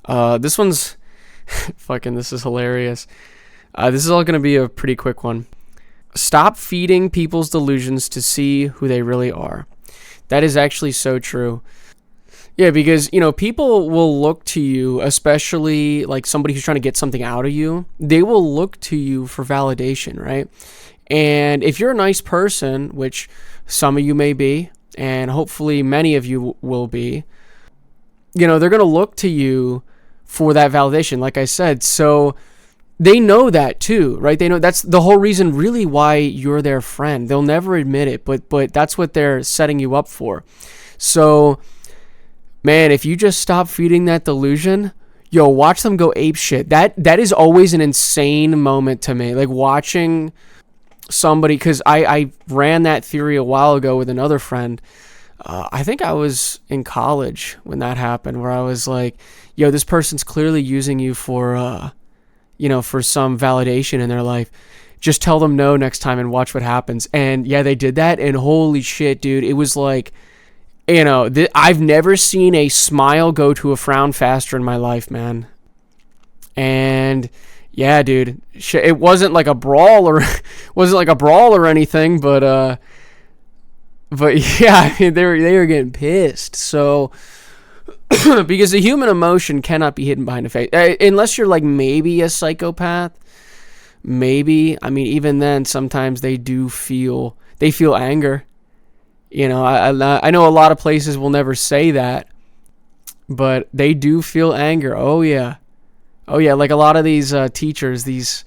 This one's fucking. This is hilarious. This is all gonna be a pretty quick one. Stop feeding people's delusions to see who they really are. That is actually so true. Yeah, because, people will look to you, especially like somebody who's trying to get something out of you. They will look to you for validation, right? And if you're a nice person, which some of you may be, and hopefully many of you will be, they're going to look to you for that validation, like I said. So they know that too, right? They know that's the whole reason really why you're their friend. They'll never admit it, but that's what they're setting you up for. So, man, if you just stop feeding that delusion, watch them go ape shit. That is always an insane moment to me. Like watching somebody, because I ran that theory a while ago with another friend. I think I was in college when that happened, where I was like, this person's clearly using you for, for some validation in their life. Just tell them no next time and watch what happens. And yeah, they did that. And holy shit, dude, it was like, I've never seen a smile go to a frown faster in my life, man. And yeah, dude, it wasn't like a brawl or anything, but yeah, I mean, they were getting pissed. So because the human emotion cannot be hidden behind a face, unless you're like maybe a psychopath. Maybe, I mean, even then, sometimes they feel anger. I know a lot of places will never say that, but they do feel anger. Oh yeah. Like a lot of these teachers, these,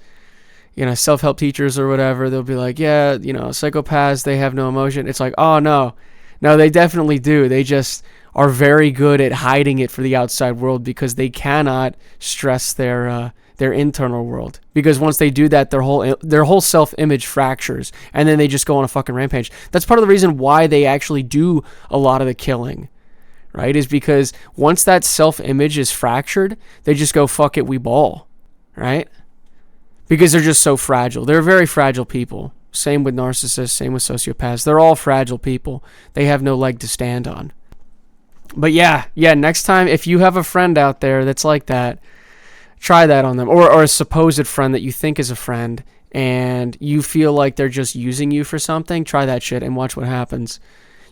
self-help teachers or whatever, they'll be like, yeah, psychopaths, they have no emotion. It's like, oh no, they definitely do. They just are very good at hiding it for the outside world because they cannot stress their internal world, because once they do that, their whole self-image fractures, and then they just go on a fucking rampage. That's part of the reason why they actually do a lot of the killing, right? Is because once that self-image is fractured, they just go, fuck it, we ball, right? Because they're just so fragile. They're very fragile people. Same with narcissists, same with sociopaths. They're all fragile people. They have no leg to stand on. But yeah, next time, if you have a friend out there that's like that, try that on them, or a supposed friend that you think is a friend, and you feel like they're just using you for something. Try that shit and watch what happens.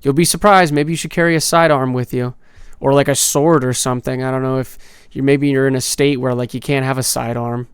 You'll be surprised. Maybe you should carry a sidearm with you, or like a sword or something. I don't know if you're in a state where like you can't have a sidearm.